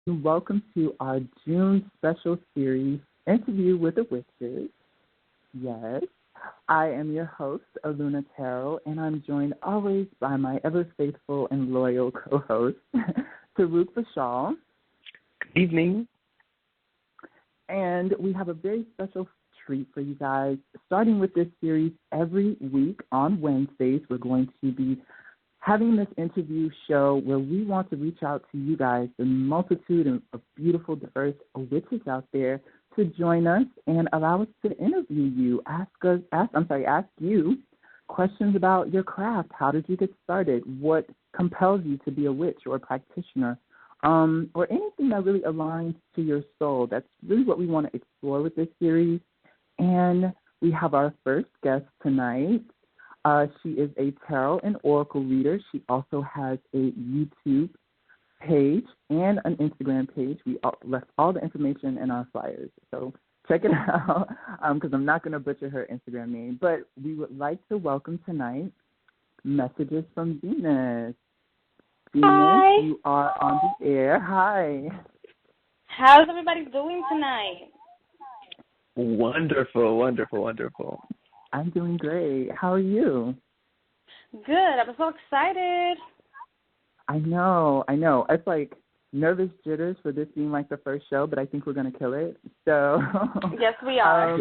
Welcome to our June special series, Interview with the Witches. Yes, I am your host, Aluna Tarot, and I'm joined always by my ever-faithful and loyal co-host, Taruk Bashal. Good evening. And we have a very special treat for you guys. Starting with this series every week on Wednesdays, we're going to be having this interview show where we want to reach out to you guys, the multitude of beautiful, diverse witches out there, to join us and allow us to interview you, ask you questions about your craft. How did you get started? What compels you to be a witch or a practitioner? Or anything that really aligns to your soul. That's really what we want to explore with this series. And we have our first guest tonight. She is a tarot and oracle reader. She also has a YouTube page and an Instagram page. We left all the information in our flyers, so check it out because I'm not going to butcher her Instagram name. But we would like to welcome tonight Messages from Venus. Venus, Hi. you are on the air. Hi. How's everybody doing tonight? Wonderful, wonderful, wonderful. I'm doing great. How are you? Good. I'm so excited. I know. It's like nervous jitters for this being like the first show, but I think we're going to kill it. So yes, we are.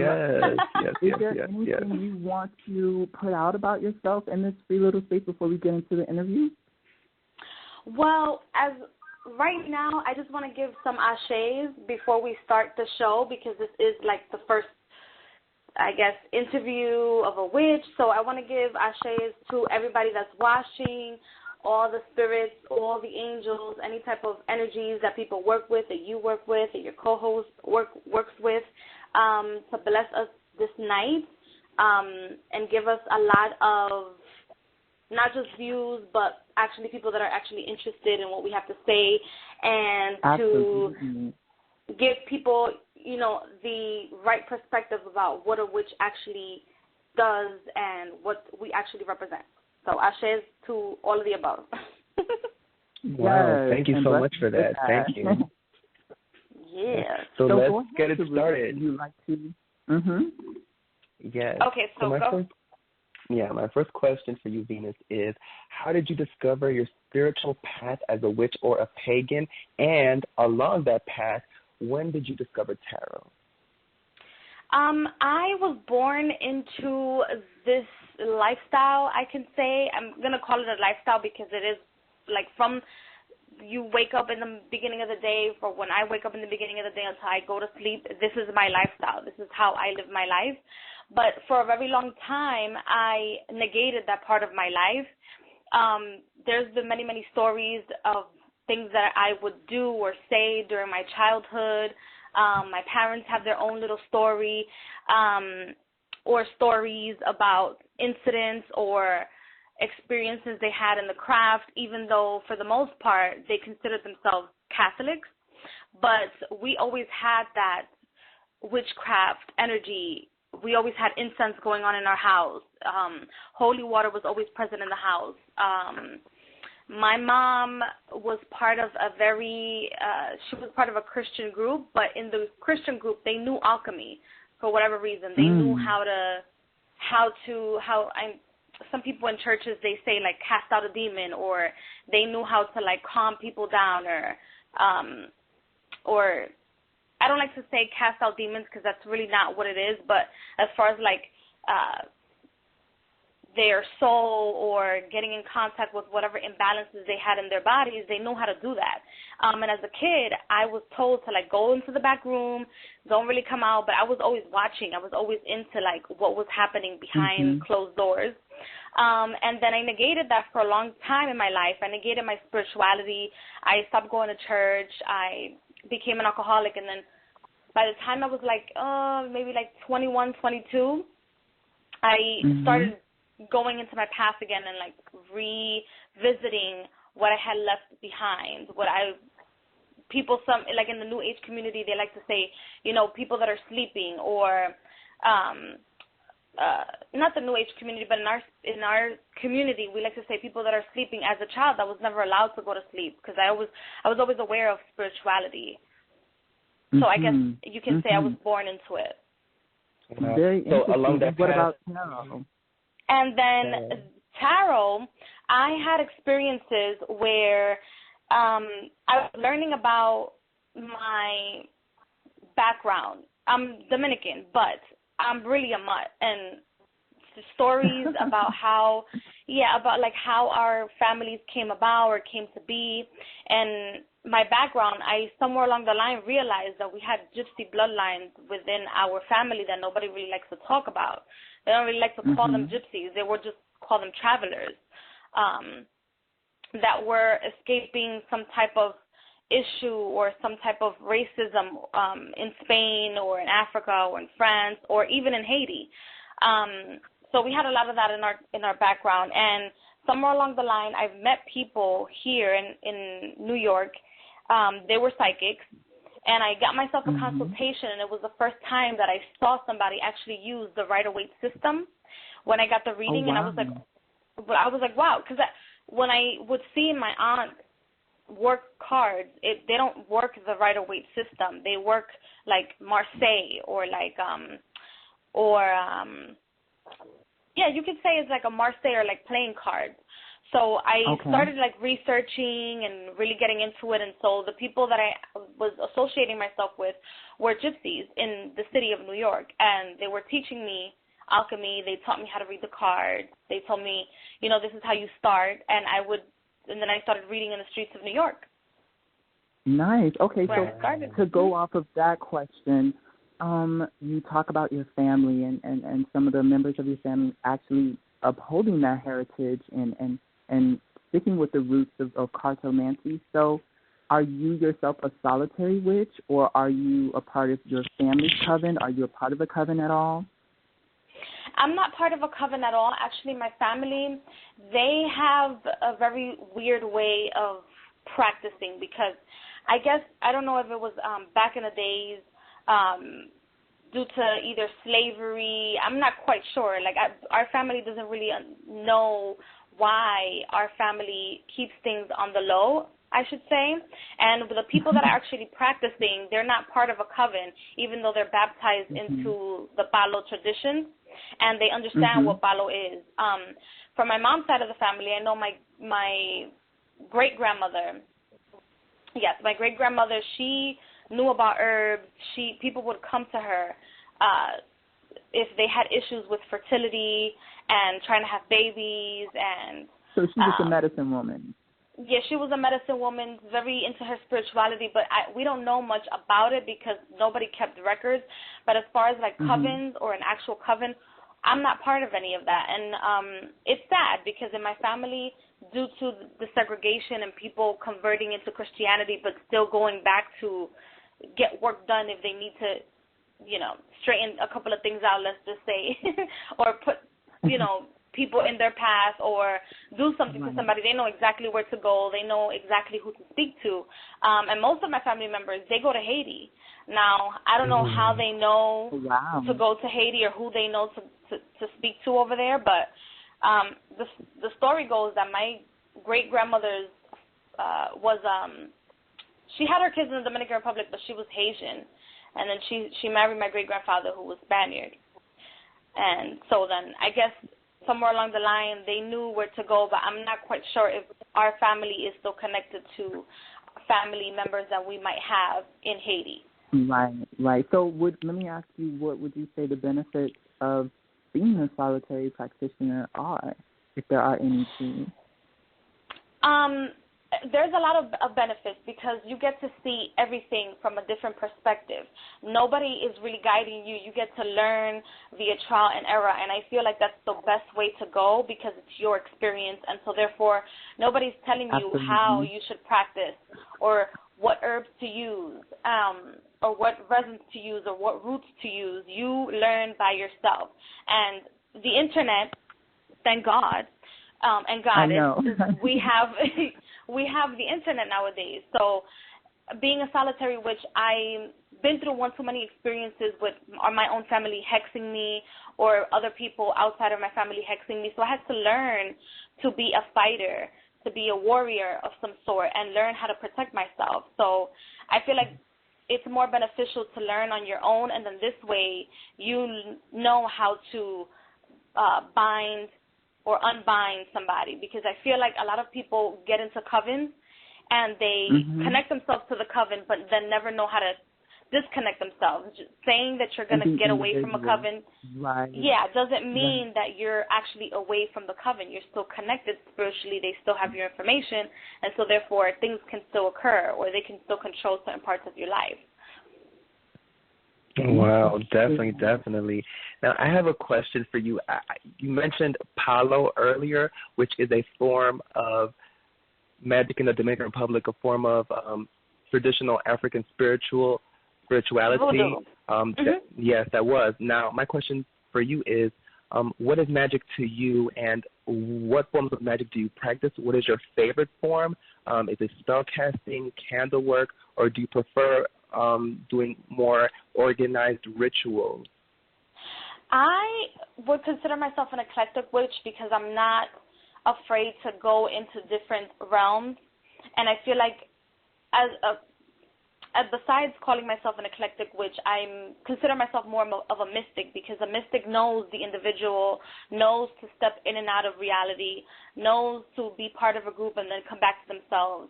Is there anything you want to put out about yourself in this free little space before we get into the interview? Well, as right now, I just want to give some ashes before we start the show because this is like the first, I guess, interview of a witch. So I want to give ashes to everybody that's watching, all the spirits, all the angels, any type of energies that people work with, that you work with, that your co-host works with, to bless us this night and give us a lot of not just views, but actually people that are actually interested in what we have to say and Absolutely. to give people, you know, the right perspective about what a witch actually does and what we actually represent. So ashes to all of the above. Wow, thank you so much for that. Thank you. Yeah. So let's get it started. You like to? Yes. Okay, so go. My first question for you, Venus, is how did you discover your spiritual path as a witch or a pagan? And along that path, when did you discover tarot? I was born into this lifestyle, I can say. I'm going to call it a lifestyle because it is like from you wake up in the beginning of the day, for when I wake up in the beginning of the day until I go to sleep, this is my lifestyle. This is how I live my life. But for a very long time, I negated that part of my life. There's been many, many stories of things that I would do or say during my childhood. My parents have their own little story or stories about incidents or experiences they had in the craft, even though for the most part they considered themselves Catholics. But we always had that witchcraft energy. We always had incense going on in our house. Holy water was always present in the house. My mom was part of she was part of a Christian group, but in the Christian group, they knew alchemy for whatever reason. They knew some people in churches, they say like cast out a demon, or they knew how to like calm people down, or I don't like to say cast out demons because that's really not what it is, but as far as like their soul or getting in contact with whatever imbalances they had in their bodies, they know how to do that. And as a kid, I was told to like go into the back room, don't really come out, but I was always watching. I was always into like what was happening behind closed doors. And then I negated that for a long time in my life. I negated my spirituality. I stopped going to church. I became an alcoholic. And then by the time I was like, maybe like 21, 22, I started going into my past again and like revisiting what I had left behind, some like in the New Age community, they like to say, you know, people that are sleeping or not the New Age community, but in our community, we like to say people that are sleeping. As a child, I was never allowed to go to sleep because I was always aware of spirituality. So I guess you can say I was born into it. Very interesting. So along that what path, about tarot? And then tarot, I had experiences where I was learning about my background. I'm Dominican, but I'm really a mutt, and the stories about how our families came about or came to be, and my background, I somewhere along the line realized that we had gypsy bloodlines within our family that nobody really likes to talk about. They don't really like to call them gypsies. They would just call them travelers that were escaping some type of issue or some type of racism in Spain or in Africa or in France or even in Haiti. So we had a lot of that in our background. And somewhere along the line, I've met people here in New York. They were psychics, and I got myself a consultation, and it was the first time that I saw somebody actually use the Rider-Waite system when I got the reading. And I was like, wow, because when I would see my aunt work cards, they don't work the Rider-Waite system. They work like Marseille or you could say it's like a Marseille or like playing cards. So I started like researching and really getting into it, and so the people that I was associating myself with were gypsies in the city of New York, and they were teaching me alchemy. They taught me how to read the cards. They told me, this is how you start, and then I started reading in the streets of New York. Nice. Okay, so to go off of that question, you talk about your family and some of the members of your family actually upholding that heritage and sticking with the roots of cartomancy. So are you yourself a solitary witch, or are you a part of your family's coven? Are you a part of a coven at all? I'm not part of a coven at all. Actually, my family, they have a very weird way of practicing because I don't know if it was back in the days due to either slavery. I'm not quite sure. Like our family doesn't really know why our family keeps things on the low, I should say. And the people that are actually practicing, they're not part of a coven, even though they're baptized into the Palo tradition, and they understand what Palo is. From my mom's side of the family, I know my great-grandmother. Yes, my great-grandmother, she knew about herbs. People would come to her if they had issues with fertility and trying to have babies. And so she was a medicine woman. Yeah, she was a medicine woman, very into her spirituality, but we don't know much about it because nobody kept records. But as far as like covens or an actual coven, I'm not part of any of that. And it's sad because in my family, due to the segregation and people converting into Christianity but still going back to get work done if they need to, straighten a couple of things out, let's just say, or put, people in their path or do something to somebody, they know exactly where to go. They know exactly who to speak to. And most of my family members, they go to Haiti. Now, I don't know how they know to go to Haiti or who they know to speak to over there, but the story goes that my great-grandmother's she had her kids in the Dominican Republic, but she was Haitian. And then she married my great-grandfather, who was Spaniard. And so then I guess somewhere along the line they knew where to go, but I'm not quite sure if our family is still connected to family members that we might have in Haiti. Right. So let me ask you, what would you say the benefits of being a solitary practitioner are, if there are any to you? There's a lot of benefits because you get to see everything from a different perspective. Nobody is really guiding you. You get to learn via trial and error, and I feel like that's the best way to go because it's your experience, and so therefore nobody's telling you how you should practice or what herbs to use or what resins to use or what roots to use. You learn by yourself. And the Internet, thank God, and God, we have we have the Internet nowadays. So being a solitary witch, I been through one too many experiences with my own family hexing me or other people outside of my family hexing me. So I had to learn to be a fighter, to be a warrior of some sort, and learn how to protect myself. So I feel like it's more beneficial to learn on your own, and then this way you know how to bind or unbind somebody, because I feel like a lot of people get into covens and they connect themselves to the coven but then never know how to disconnect themselves. Just saying that you're going to get away from a coven, doesn't mean that you're actually away from the coven. You're still connected spiritually. They still have your information, and so therefore things can still occur, or they can still control certain parts of your life. Wow, definitely. Now, I have a question for you. You mentioned palo earlier, which is a form of magic in the Dominican Republic, a form of traditional African spirituality. Yes, that was. Now, my question for you is, what is magic to you, and what forms of magic do you practice? What is your favorite form? Is it spell casting, candle work, or do you prefer doing more organized rituals? I would consider myself an eclectic witch because I'm not afraid to go into different realms, and I feel like besides calling myself an eclectic witch, I consider myself more of a mystic, because a mystic knows the individual, knows to step in and out of reality, knows to be part of a group and then come back to themselves.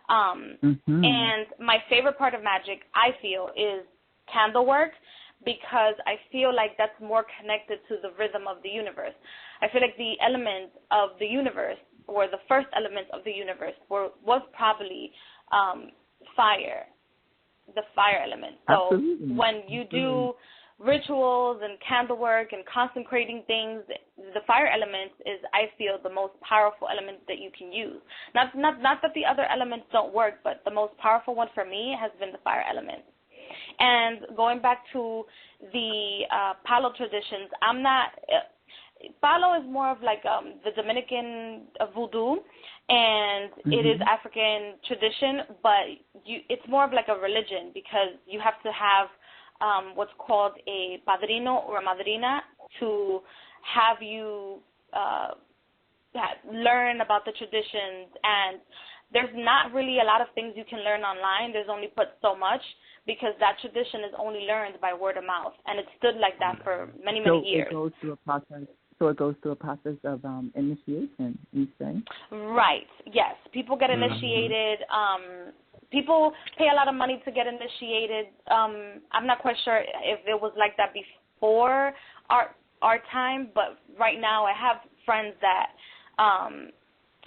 And my favorite part of magic, I feel, is candle work, because I feel like that's more connected to the rhythm of the universe. I feel like the element of the universe, or the first element of the universe, was probably fire, the fire element. So when you do rituals and candle work and consecrating things, the fire element is, I feel, the most powerful element that you can use. Not that the other elements don't work, but the most powerful one for me has been the fire element. And going back to the palo traditions, palo is more of like the Dominican voodoo, and it is African tradition, but it's more of like a religion, because you have to have what's called a padrino or a madrina to have you learn about the traditions. And there's not really a lot of things you can learn online. There's only but so much, because that tradition is only learned by word of mouth, and it stood like that for many years. So it goes through a process of initiation, you say? Right, yes. People get initiated. People pay a lot of money to get initiated. I'm not quite sure if it was like that before our time, but right now I have friends that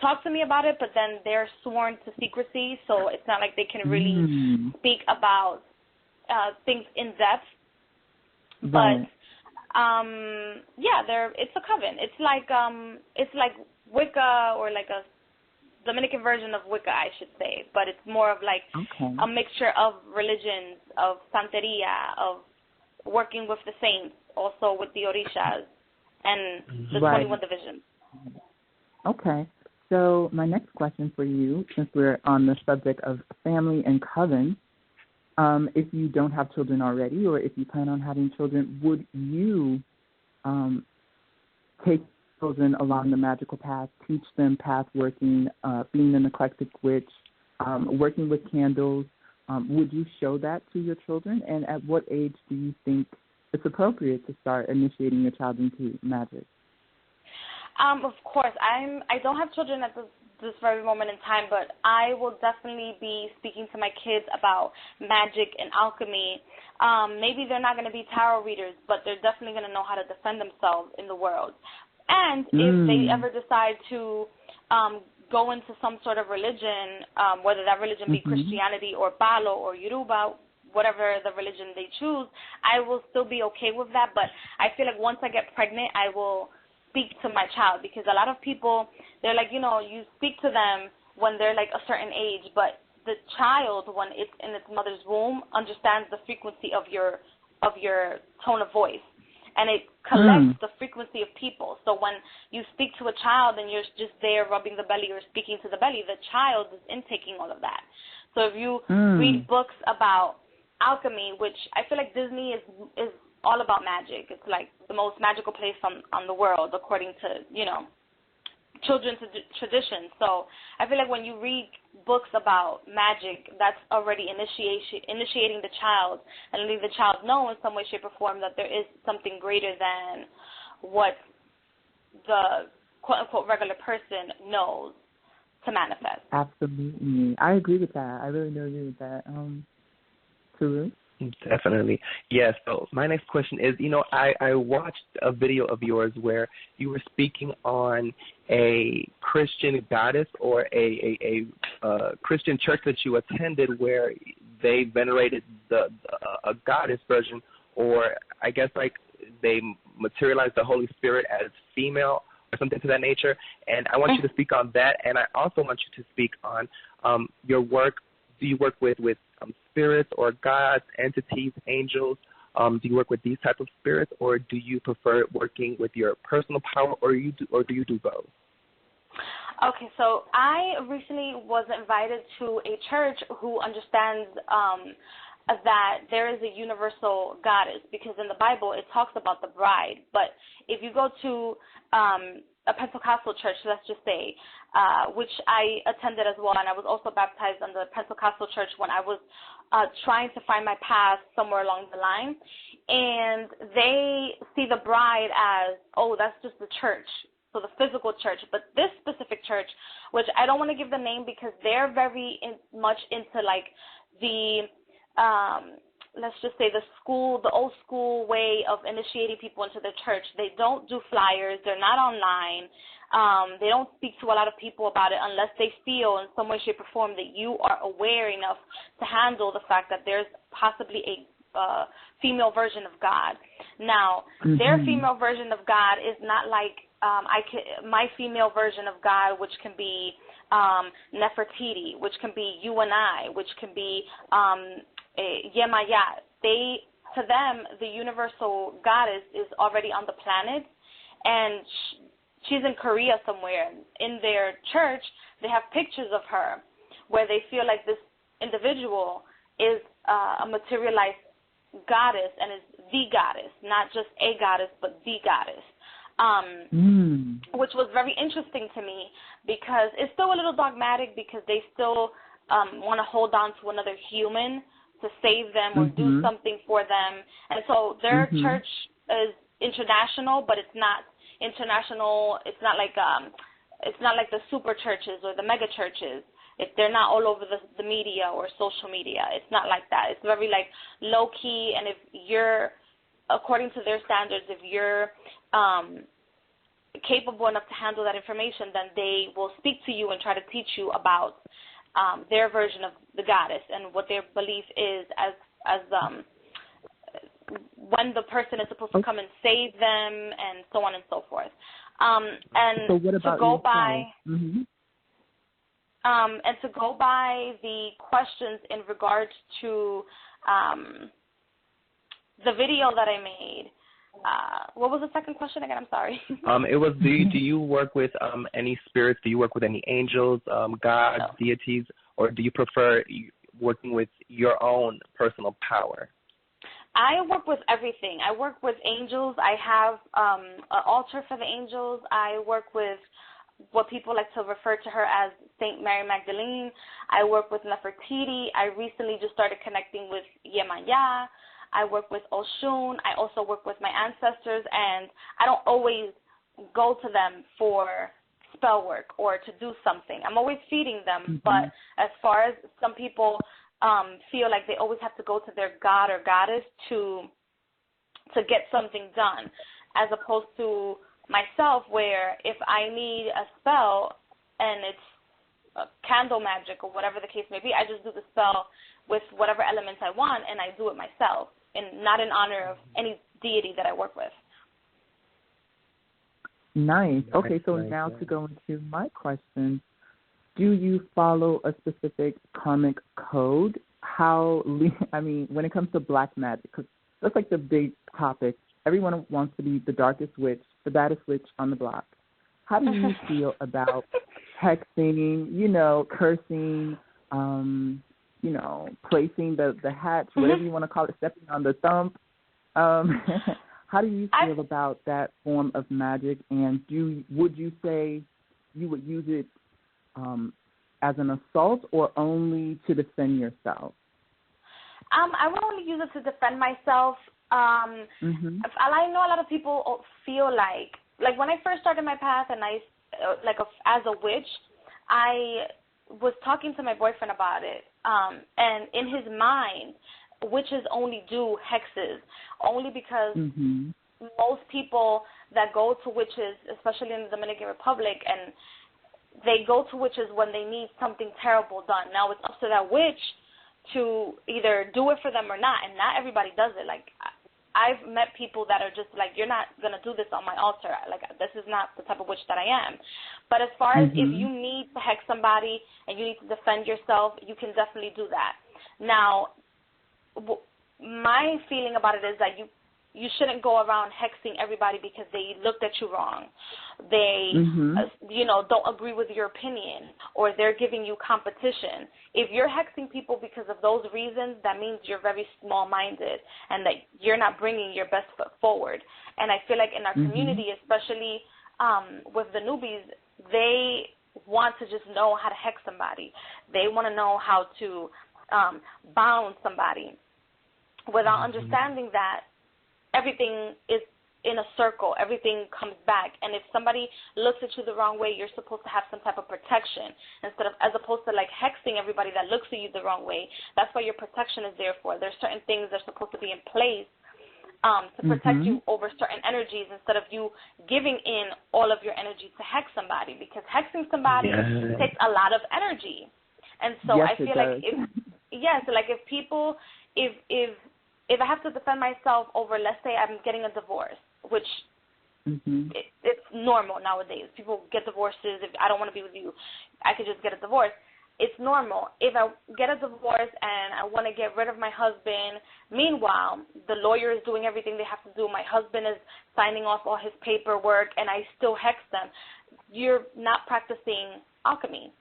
talk to me about it, but then they're sworn to secrecy, so it's not like they can really speak about things in depth. But it's a coven. It's like Wicca, or like a Dominican version of Wicca, I should say, but it's more of like a mixture of religions, of Santeria, of working with the saints, also with the Orishas, and the 21 divisions. Okay. So my next question for you, since we're on the subject of family and coven, if you don't have children already, or if you plan on having children, would you take children along the magical path, teach them path working, being an eclectic witch, working with candles? Would you show that to your children? And at what age do you think it's appropriate to start initiating your child into magic? Of course. I don't have children at this very moment in time, but I will definitely be speaking to my kids about magic and alchemy. Maybe they're not going to be tarot readers, but they're definitely going to know how to defend themselves in the world. And if they ever decide to go into some sort of religion, whether that religion be Christianity or Palo or Yoruba, whatever the religion they choose, I will still be okay with that. But I feel like once I get pregnant, I will speak to my child, because a lot of people, they're like, you speak to them when they're like a certain age, but the child, when it's in its mother's womb, understands the frequency of your tone of voice, and it collects the frequency of people. So when you speak to a child and you're just there rubbing the belly or speaking to the belly, the child is intaking all of that. So if you read books about alchemy, which I feel like Disney is all about magic. It's like the most magical place on the world, according to, children's tradition. So I feel like when you read books about magic, that's already initiating the child and letting the child know in some way, shape, or form that there is something greater than what the quote-unquote regular person knows to manifest. Absolutely. I agree with that. I really do agree with that. Turu? Definitely. Yes. So my next question is, I watched a video of yours where you were speaking on a Christian goddess or a Christian church that you attended where they venerated a goddess version, or I guess like they materialized the Holy Spirit as female or something to that nature. And I want you to speak on that, and I also want you to speak on your work. Do you work with spirits or gods, entities, angels? Do you work with these type of spirits, or do you prefer working with your personal power, or do you do both? Okay, so I recently was invited to a church who understands that there is a universal goddess, because in the Bible it talks about the bride. But if you go to a Pentecostal church, let's just say, which I attended as well, and I was also baptized in the Pentecostal church when I was trying to find my path somewhere along the line, and they see the bride as, oh, that's just the church, so the physical church. But this specific church, which I don't want to give the name because they're very much into like the let's just say the old school way of initiating people into the church. They don't do flyers. They're not online. They don't speak to a lot of people about it unless they feel in some way, shape, or form that you are aware enough to handle the fact that there's possibly a female version of God. Now, their female version of God is not like my female version of God, which can be Nefertiti, which can be you and I, which can be Yemaya. To them, the universal goddess is already on the planet, and she's in Korea somewhere. In their church, they have pictures of her where they feel like this individual is a materialized goddess and is the goddess, not just a goddess, but the goddess. Which was very interesting to me because it's still a little dogmatic, because they still want to hold on to another human to save them or do something for them. And so their church is international, but it's not international. It's not like the super churches or the mega churches. They're not all over the media or social media. It's not like that. It's very like low key, and if you're, according to their standards, if you're capable enough to handle that information, then they will speak to you and try to teach you about their version of the goddess and what their belief is as when the person is supposed to come and save them, and so on and so forth. And so what about to go by the questions in regards to the video that I made. What was the second question again? I'm sorry. It was, do you work with any spirits? Do you work with any angels, gods, deities, or do you prefer working with your own personal power? I work with everything. I work with angels. I have an altar for the angels. I work with what people like to refer to her as Saint Mary Magdalene. I work with Nefertiti. I recently just started connecting with Yemaya. I work with Oshun. I also work with my ancestors, and I don't always go to them for spell work or to do something. I'm always feeding them, but as far as some people feel like they always have to go to their god or goddess to get something done, as opposed to myself, where if I need a spell and it's candle magic or whatever the case may be, I just do the spell with whatever elements I want, and I do it myself, and not in honor of any deity that I work with. Nice. Okay, so now to go into my question, do you follow a specific karmic code? When it comes to black magic, because that's like the big topic. Everyone wants to be the darkest witch, the baddest witch on the block. How do you feel about hexing, cursing, placing the hatch, whatever you want to call it, stepping on the thumb. How do you feel about that form of magic, and would you say you would use it as an assault or only to defend yourself? I would only use it to defend myself. I know a lot of people feel like when I first started my path and as a witch, I was talking to my boyfriend about it, and in his mind, witches only do hexes, only because most people that go to witches, especially in the Dominican Republic, and they go to witches when they need something terrible done. Now it's up to that witch to either do it for them or not, and not everybody does it. Like, I've met people that are just like, you're not going to do this on my altar. Like, this is not the type of witch that I am. But as far as if you need to hex somebody and you need to defend yourself, you can definitely do that. Now, my feeling about it is that you shouldn't go around hexing everybody because they looked at you wrong. They, don't agree with your opinion, or they're giving you competition. If you're hexing people because of those reasons, that means you're very small-minded and that you're not bringing your best foot forward. And I feel like in our community, especially with the newbies, they want to just know how to hex somebody. They want to know how to bound somebody without understanding that everything is in a circle. Everything comes back. And if somebody looks at you the wrong way, you're supposed to have some type of protection as opposed to like hexing everybody that looks at you the wrong way. That's what your protection is there for. There's certain things that are supposed to be in place to protect you over certain energies instead of you giving in all of your energy to hex somebody, because hexing somebody takes a lot of energy. And so I feel like if I have to defend myself over, let's say I'm getting a divorce, which it's normal nowadays. People get divorces. If I don't want to be with you, I could just get a divorce. It's normal. If I get a divorce and I want to get rid of my husband, meanwhile, the lawyer is doing everything they have to do. My husband is signing off all his paperwork, and I still hex them. You're not practicing alchemy.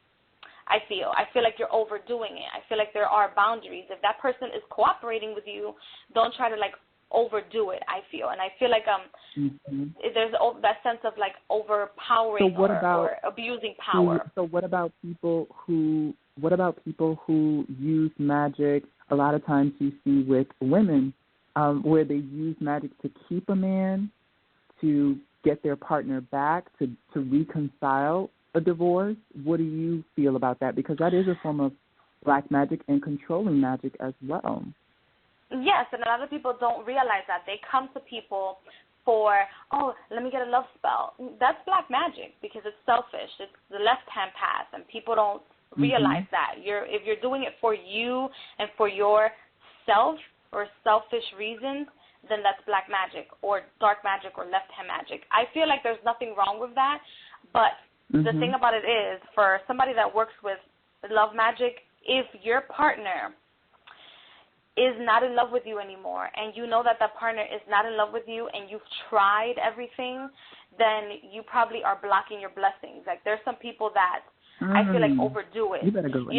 I feel like you're overdoing it. I feel like there are boundaries. If that person is cooperating with you, don't try to like overdo it. I feel, and I feel like there's that sense of like overpowering or abusing power. So what about people who use magic? A lot of times you see with women where they use magic to keep a man, to get their partner back, to reconcile a divorce. What do you feel about that? Because that is a form of black magic and controlling magic as well. Yes, and a lot of people don't realize that. They come to people for, let me get a love spell. That's black magic because it's selfish. It's the left-hand path, and people don't realize that. If you're doing it for you and for yourself or selfish reasons, then that's black magic or dark magic or left-hand magic. I feel like there's nothing wrong with that, but the thing about it is, for somebody that works with love magic, if your partner is not in love with you anymore and you know that partner is not in love with you and you've tried everything, then you probably are blocking your blessings. Like, there's some people that I feel like overdo it. You better go.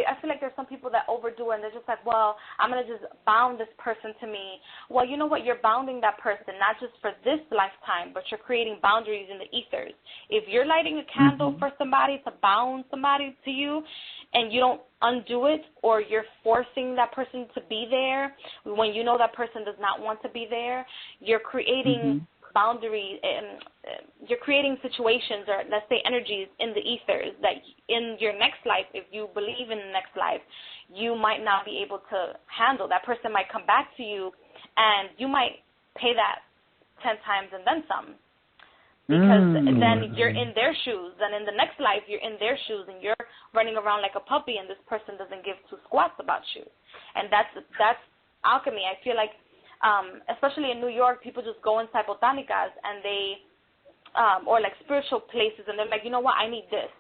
I feel like there's some people that overdo it, and they're just like, well, I'm going to just bound this person to me. Well, you know what? You're bounding that person not just for this lifetime, but you're creating boundaries in the ethers. If you're lighting a candle for somebody to bound somebody to you and you don't undo it, or you're forcing that person to be there when you know that person does not want to be there, you're creating boundaries, and you're creating situations, or let's say energies in the ethers that in your next life, if you believe in the next life, you might not be able to handle. That person might come back to you and you might pay that 10 times and then some, because then you're in their shoes. Then in the next life, you're in their shoes and you're running around like a puppy, and this person doesn't give two squats about you. And that's alchemy. I feel like especially in New York, people just go inside botanicas and they, or like spiritual places, and they're like, you know what, I need this.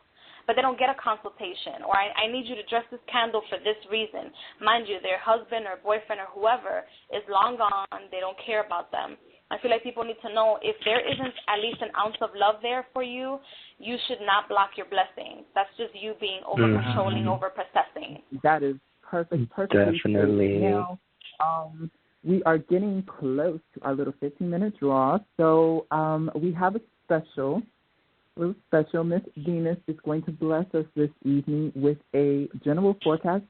But they don't get a consultation, or I need you to dress this candle for this reason. Mind you, their husband or boyfriend or whoever is long gone. They don't care about them. I feel like people need to know if there isn't at least an ounce of love there for you, you should not block your blessings. That's just you being over-controlling, over-possessing. That is perfect. Definitely. Now, we are getting close to our little 15-minute draw, so we have a little special. Miss Venus is going to bless us this evening with a general forecast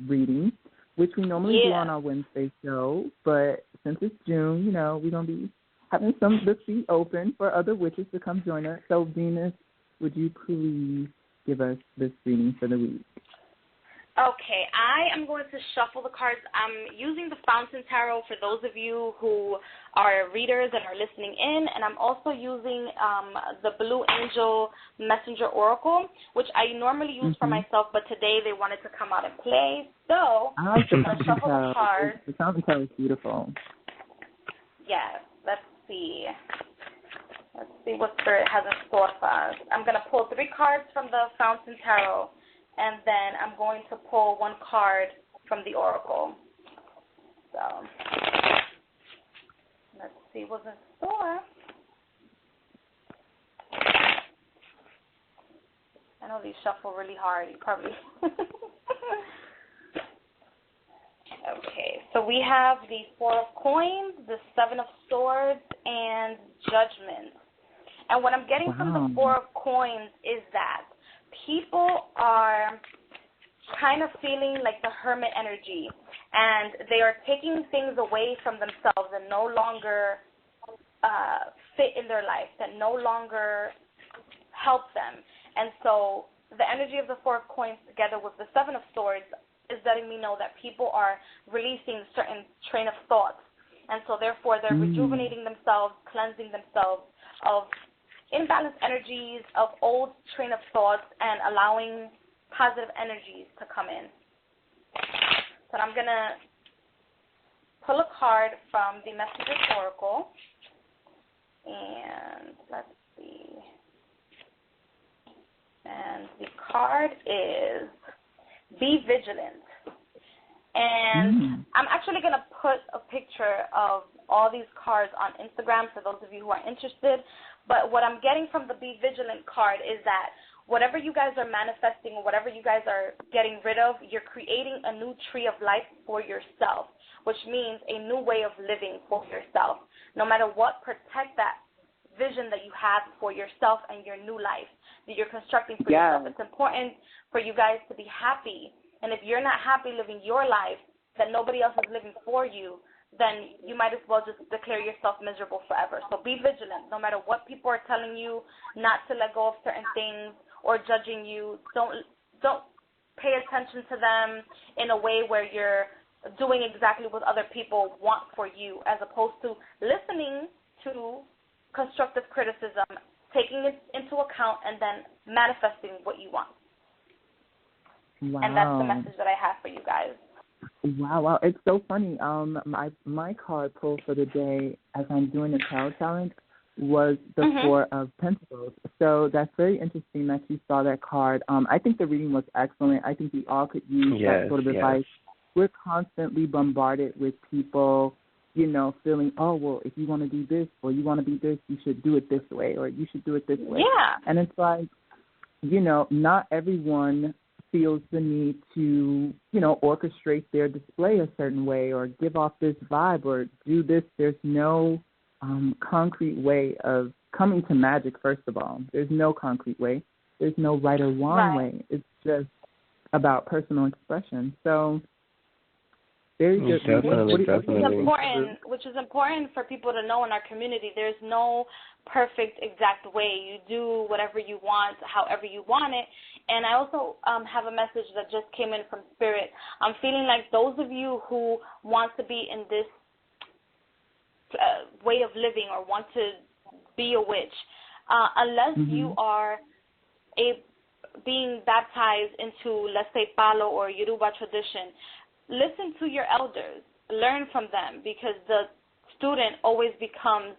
reading, which we normally do on our Wednesday show, but since it's June, we're going to be having the seat open for other witches to come join us. So, Venus, would you please give us this reading for the week? Okay, I am going to shuffle the cards. I'm using the Fountain Tarot for those of you who are readers and are listening in, and I'm also using the Blue Angel Messenger Oracle, which I normally use for myself, but today they wanted to come out and play. So I like the I'm going to shuffle the cards. The Fountain Tarot is beautiful. Yes, let's see. Let's see what Spirit has in store for us. I'm going to pull 3 cards from the Fountain Tarot, and then I'm going to pull 1 card from the Oracle. So let's see what's in store. I know these shuffle really hard. You probably. Okay, so we have the 4 of Coins, the 7 of Swords, and Judgment. And what I'm getting from the 4 of Coins is that people are kind of feeling like the hermit energy, and they are taking things away from themselves and no longer fit in their life, that no longer help them. And so the energy of the 4 of Coins together with the 7 of Swords is letting me know that people are releasing certain train of thoughts. And so therefore they're rejuvenating themselves, cleansing themselves of imbalanced energies, of old train of thoughts, and allowing positive energies to come in. So I'm going to pull a card from the Messenger Oracle. And let's see. And the card is Be Vigilant. And I'm actually going to put a picture of all these cards on Instagram for those of you who are interested. But what I'm getting from the Be Vigilant card is that whatever you guys are manifesting or whatever you guys are getting rid of, you're creating a new tree of life for yourself, which means a new way of living for yourself. No matter what, protect that vision that you have for yourself and your new life that you're constructing for yourself. It's important for you guys to be happy. And if you're not happy living your life, that nobody else is living for you, then you might as well just declare yourself miserable forever. So be vigilant. No matter what people are telling you not to let go of certain things or judging you, don't pay attention to them in a way where you're doing exactly what other people want for you, as opposed to listening to constructive criticism, taking it into account, and then manifesting what you want. Wow. And that's the message that I have for you guys. Wow. It's so funny. My card pull for the day, as I'm doing the tarot challenge, was the 4 of Pentacles. So that's very interesting that you saw that card. I think the reading was excellent. I think we all could use that sort of advice. We're constantly bombarded with people, feeling, oh, well, if you want to do this or you want to be this, you should do it this way, or you should do it this way. Yeah. And it's like, not everyone feels the need to, orchestrate their display a certain way or give off this vibe or do this. There's no concrete way of coming to magic, first of all. There's no concrete way. There's no right or wrong way. It's just about personal expression. So very good. Definitely. Which is important for people to know in our community. There's no perfect exact way. You do whatever you want, however you want it. And I also have a message that just came in from Spirit. I'm feeling like those of you who want to be in this way of living or want to be a witch, unless you are being baptized into, let's say, Palo or Yoruba tradition, listen to your elders. Learn from them, because the student always becomes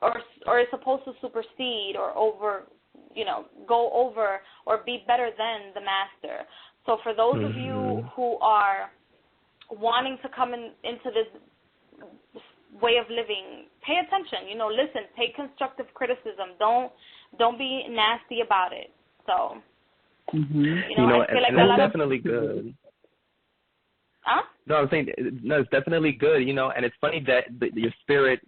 or is supposed to supersede or go over or be better than the master. So for those of you who are wanting to come into this way of living, pay attention. Listen, take constructive criticism. Don't be nasty about it. So, I feel like and it's definitely good. Huh? No, I'm saying it's definitely good. And it's funny that your spirit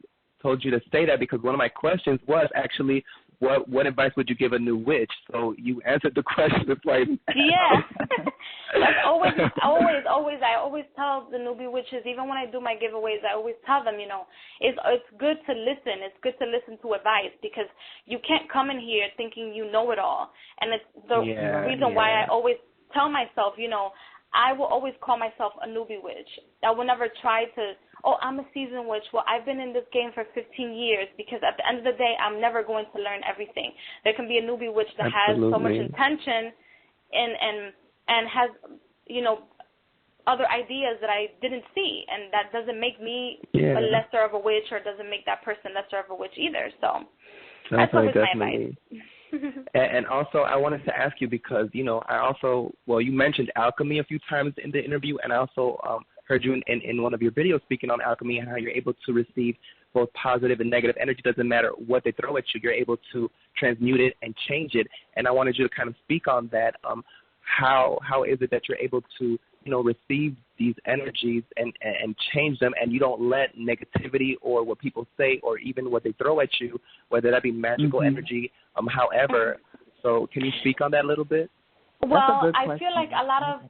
told you to say that, because one of my questions was actually, what advice would you give a new witch? So you answered the question before I That's always. I always tell the newbie witches, even when I do my giveaways, I always tell them, it's good to listen. It's good to listen to advice, because you can't come in here thinking you know it all. And it's the reason why I always tell myself, I will always call myself a newbie witch. I will never try to, I'm a seasoned witch. Well, I've been in this game for 15 years, because at the end of the day, I'm never going to learn everything. There can be a newbie witch that has so much intention and has, other ideas that I didn't see, and that doesn't make me a lesser of a witch, or doesn't make that person lesser of a witch either. So that's always my advice. And also, I wanted to ask you, because, you mentioned alchemy a few times in the interview, and I also heard you in one of your videos speaking on alchemy and how you're able to receive both positive and negative energy. Doesn't matter what they throw at you, you're able to transmute it and change it. And I wanted you to kind of speak on that. How is it that you're able to, receive these energies and change them, and you don't let negativity or what people say or even what they throw at you, whether that be magical energy, however. So can you speak on that a little bit? Well, I feel like a lot of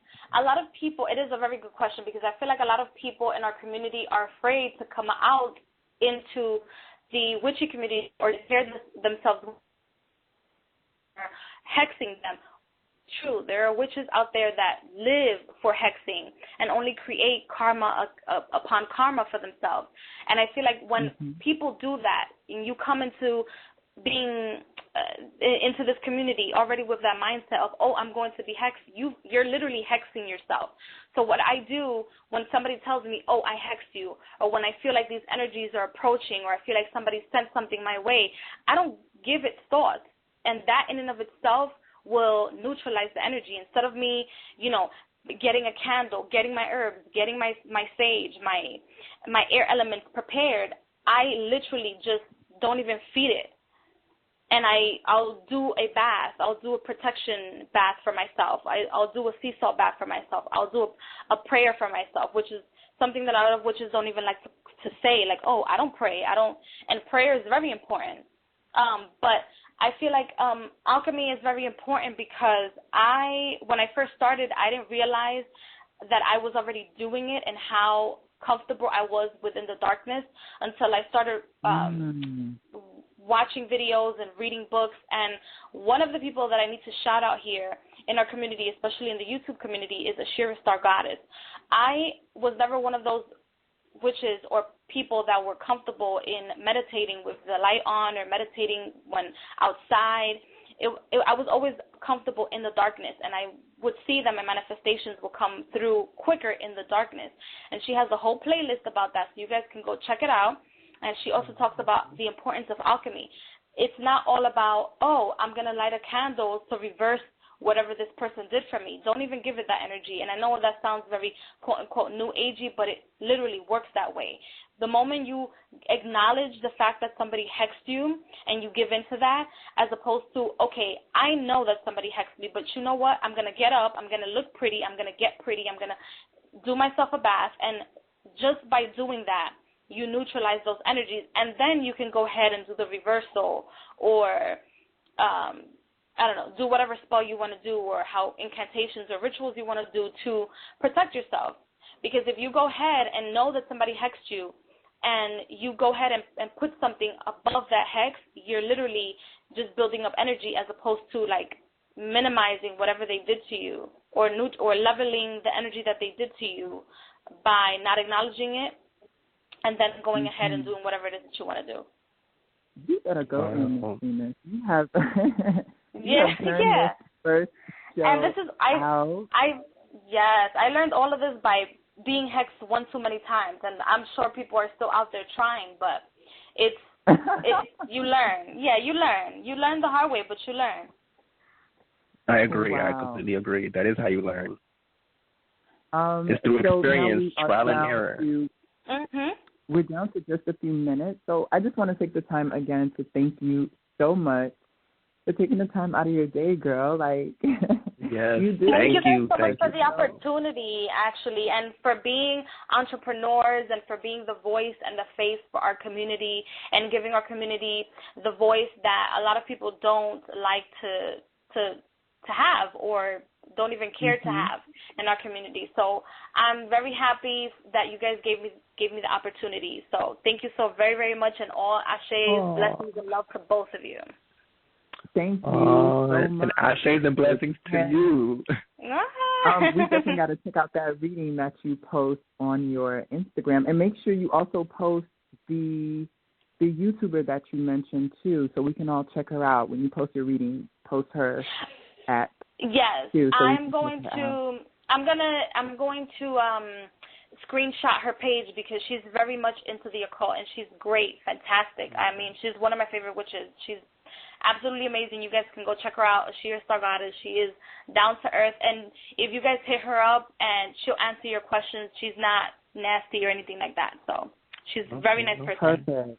people, it is a very good question, because I feel like a lot of people in our community are afraid to come out into the witchy community or declare themselves hexing them. True, there are witches out there that live for hexing and only create karma upon karma for themselves. And I feel like when people do that, and you come into being into this community already with that mindset of, I'm going to be hexed, you're literally hexing yourself. So what I do when somebody tells me, I hexed you, or when I feel like these energies are approaching, or I feel like somebody sent something my way, I don't give it thought. And that in and of itself will neutralize the energy. Instead of me, getting a candle, getting my herbs, getting my sage, my air elements prepared, I literally just don't even feed it. And I'll do a bath. I'll do a protection bath for myself. I'll do a sea salt bath for myself. I'll do a prayer for myself, which is something that a lot of witches don't even like to say, like, I don't pray. And prayer is very important. But I feel like alchemy is very important, because when I first started, I didn't realize that I was already doing it and how comfortable I was within the darkness until I started watching videos and reading books. And one of the people that I need to shout out here in our community, especially in the YouTube community, is a Star Goddess. I was never one of those witches or people that were comfortable in meditating with the light on or meditating when outside. I was always comfortable in the darkness, and I would see that my manifestations will come through quicker in the darkness. And she has a whole playlist about that, so you guys can go check it out. And she also talks about the importance of alchemy. It's not all about, I'm going to light a candle to reverse whatever this person did for me. Don't even give it that energy. And I know that sounds very, quote-unquote, new agey, but it literally works that way. The moment you acknowledge the fact that somebody hexed you and you give into that, as opposed to, okay, I know that somebody hexed me, but you know what? I'm going to get up. I'm going to look pretty. I'm going to get pretty. I'm going to do myself a bath. And just by doing that, you neutralize those energies. And then you can go ahead and do the reversal or, do whatever spell you want to do, or how incantations or rituals you want to do to protect yourself. Because if you go ahead and know that somebody hexed you, and you go ahead and put something above that hex, you're literally just building up energy, as opposed to like minimizing whatever they did to you, or leveling the energy that they did to you by not acknowledging it and then going ahead and doing whatever it is that you want to do. You better go in, Tina. You have first show and this is I learned all of this by being hexed one too many times, and I'm sure people are still out there trying, but it's you learn. Yeah, you learn the hard way, but you learn. I agree. Wow. I completely agree. That is how you learn. It's through experience, trial and error. we're down to just a few minutes. So I just want to take the time again to thank you so much for taking the time out of your day, girl. Like, yes, you do. Thank you you. so much Thank for you. the opportunity, actually, and for being entrepreneurs and for being the voice and the face for our community and giving our community the voice that a lot of people don't like to have or don't even care to have in our community. So I'm very happy that you guys gave me the opportunity. So thank you so very, very much, and all ashes, blessings, and love to both of you. Thank you so much. And ashes and blessings to you. We definitely got to check out that reading that you post on your Instagram, and make sure you also post the YouTuber that you mentioned too, so we can all check her out. When you post your reading, post her at yes. too, so I'm going to screenshot her page because she's very much into the occult and she's great, fantastic. I mean, she's one of my favorite witches. She's absolutely amazing. You guys can go check her out. She is Star Goddess. She is down to earth, and if you guys hit her up and she'll answer your questions, she's not nasty or anything like that. So she's a very nice person. Perfect.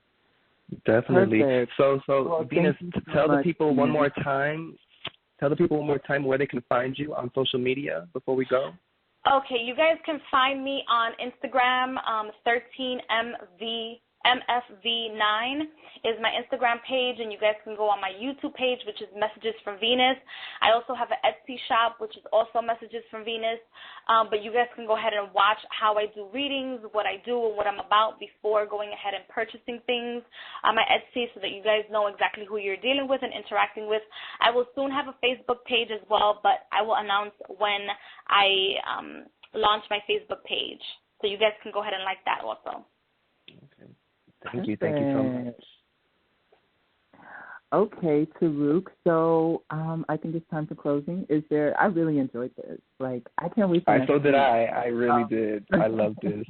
Definitely. Perfect. So Well, Venus, tell the people one more Venus. time. Tell the people one more time where they can find you on social media before we go. Okay, you guys can find me on Instagram. 13MFV9 is my Instagram page, and you guys can go on my YouTube page, which is Messages from Venus. I also have an Etsy shop, which is also Messages from Venus. But you guys can go ahead and watch how I do readings, what I do, and what I'm about before going ahead and purchasing things on my Etsy so that you guys know exactly who you're dealing with and interacting with. I will soon have a Facebook page as well, but I will announce when I launch my Facebook page. So you guys can go ahead and like that also. Okay. Thank you so much. Okay, Taruk. So I think it's time for closing. I really enjoyed this. Like, I can't wait for next week. So did I. I really did. I love this.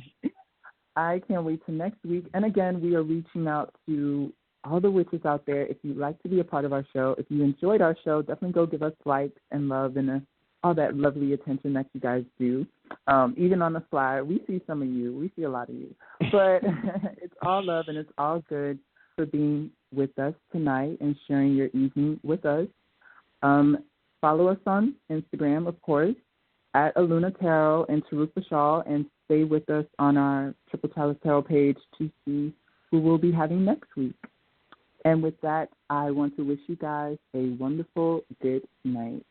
I can't wait till next week. And again, we are reaching out to all the witches out there. If you'd like to be a part of our show, if you enjoyed our show, definitely go give us likes and love and all that lovely attention that you guys do. Even on the fly, we see some of you. We see a lot of you. But it's all love and it's all good for being with us tonight and sharing your evening with us. Follow us on Instagram, of course, at Aluna Tarot and Taruk Bashal, and stay with us on our Triple Chalice Tarot page to see who we'll be having next week. And with that, I want to wish you guys a wonderful good night.